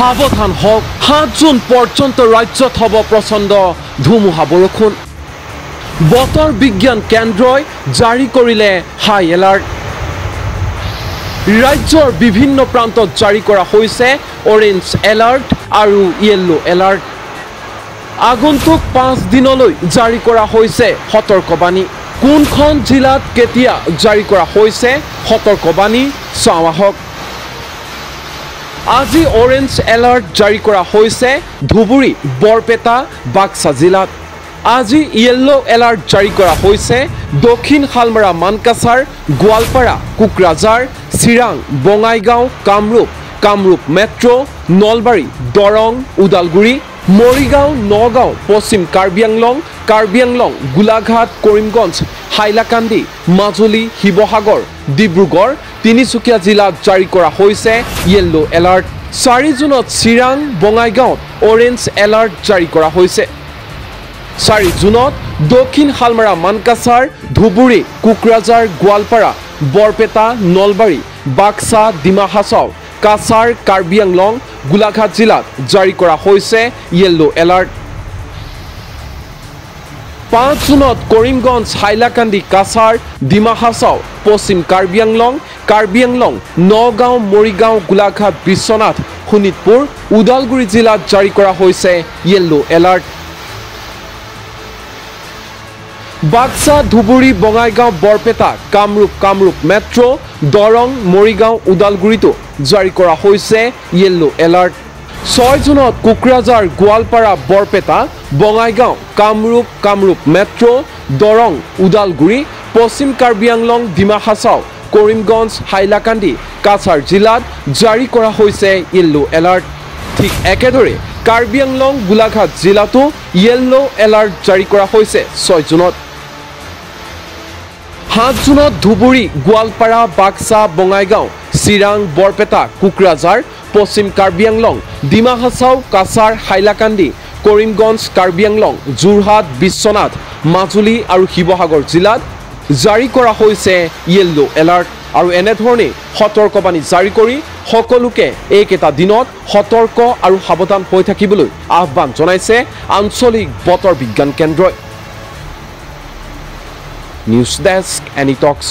সাৱধান হওক ৭ জুন পৰ্যন্ত ৰাজ্যত হ'ব প্ৰচণ্ড ধুমুহা বৰষুণ বতৰ বিজ্ঞান কেন্দ্ৰই জাৰি কৰিলে হাই এলাৰ্ট ৰাজ্যৰ বিভিন্ন প্ৰান্তত জাৰি কৰা হৈছে অৰেঞ্জ এলাৰ্ট আৰু য়েল্লো এলাৰ্ট আগন্তুক 5 দিনলৈ জাৰি কৰা হৈছে সতৰ্কবাণী কোনখন জিলাত কেতিয়া জাৰি কৰা হৈছে সতৰ্কবাণী চাওঁ আহক আজি অৰেঞ্জ এলাৰ্ট জাৰি কৰা হৈছে ধুবুৰী বৰপেটা বাক্সা জিলাত আজি য়েল্লো এলাৰ্ট জাৰি কৰা হৈছে দক্ষিণ শালমাৰা মানকাছাৰ গোৱালপাৰা কোকৰাঝাৰ চিৰাং বঙাইগাঁও কামৰূপ মেট্ৰ' নলবাৰী দৰং ওদালগুৰি মৰিগাঁও নগাঁও পশ্চিম কাৰ্বি আংলং গোলাঘাট কৰিমগঞ্জ হাইলাকান্দি মাজুলী শিৱসাগৰ ডিব্ৰুগড় তিনিচুকীয়া জিলাত জাৰি কৰা হৈছে য়েল্লো এলাৰ্ট 4 জুনত চিৰাং বঙাইগাঁৱত অৰেঞ্জ এলাৰ্ট জাৰি কৰা হৈছে 4 জুনত দক্ষিণ শালমাৰা মানকাছাৰ ধুবুৰী কোকৰাঝাৰ গোৱালপাৰা বৰপেটা নলবাৰী বাক্সা ডিমা হাছাও কাছাৰ কাৰ্বি আংলং গোলাঘাট জিলাত জাৰি কৰা হৈছে য়েল্লো এলাৰ্ট 5 জুনত কৰিমগঞ্জ হাইলাকান্দি কাছাৰ ডিমা হাছাও পশ্চিম কাৰ্বি আংলং নগাঁও মৰিগাঁও গোলাঘাট বিশ্বনাথ শোণিতপুৰ ওদালগুৰি জিলাত জাৰি কৰা হৈছে yellow alert Baksa Dhubri Bongaigaon Barpeta Kamrup Metro' Darrang Morigaon ওদালগুৰিতো জাৰি কৰা হৈছে য়েল্লো এলাৰ্ট 6 জুনত কোকৰাঝাৰ গোৱালপাৰা বৰপেটা বঙাইগাঁও কামৰূপ মেট্ৰ' দৰং ওদালগুৰি পশ্চিম কাৰ্বি আংলং ডিমা হাছাও কৰিমগঞ্জ হাইলাকান্দি কাছাৰ জিলাত জাৰি কৰা হৈছে য়েল্লো এলাৰ্ট ঠিক একেদৰে কাৰ্বি আংলং গোলাঘাট জিলাতো য়েল্লো এলাৰ্ট জাৰি কৰা হৈছে 6 জুনত 7 জুনত ধুবুৰী গোৱালপাৰা বাক্সা বঙাইগাঁও চিৰাং বৰপেটা কোকৰাঝাৰ পশ্চিম কাৰ্বি আংলং ডিমা হাছাও কাছাৰ হাইলাকান্দি কৰিমগঞ্জ কাৰ্বি আংলং যোৰহাট বিশ্বনাথ মাজুলী আৰু শিৱসাগৰ জিলাত জাৰি কৰা হৈছে য়েল্লো এলাৰ্ট আৰু এনেধৰণে সতৰ্কবাণী জাৰি কৰি সকলোকে এইকেইটা দিনত সতৰ্ক আৰু সাৱধান হৈ থাকিবলৈ আহ্বান জনাইছে আঞ্চলিক বতৰ বিজ্ঞান কেন্দ্ৰই নিউজ ডেস্ক এনিটক্স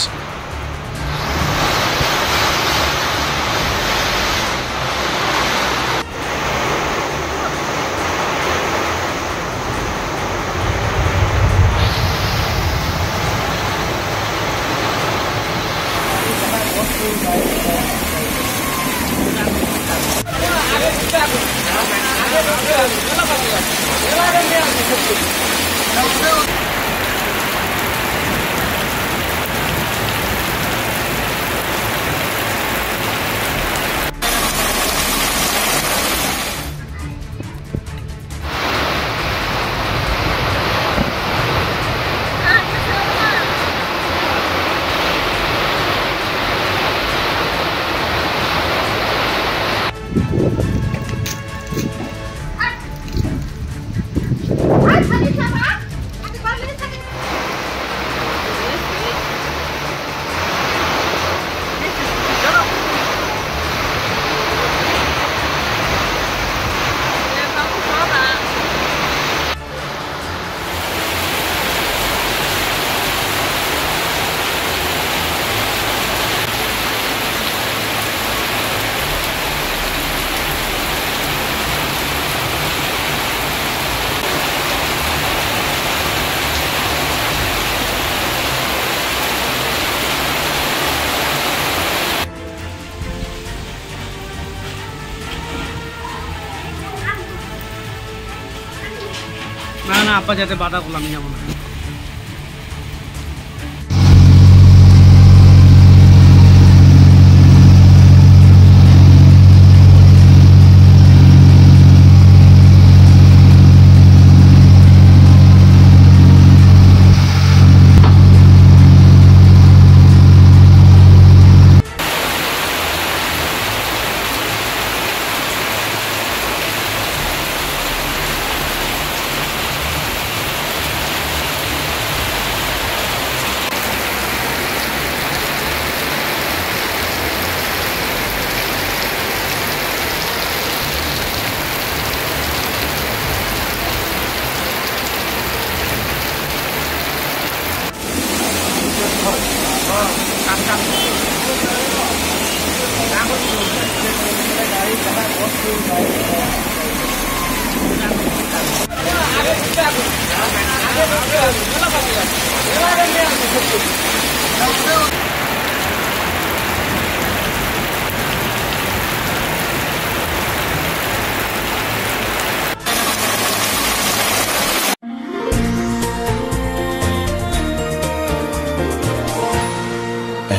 না আপা যাতে বাধা কৰলাম যেমন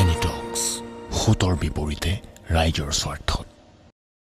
এনিটক্স, সোঁতৰ বিপৰীতে ৰাইজৰ স্বাৰ্থত।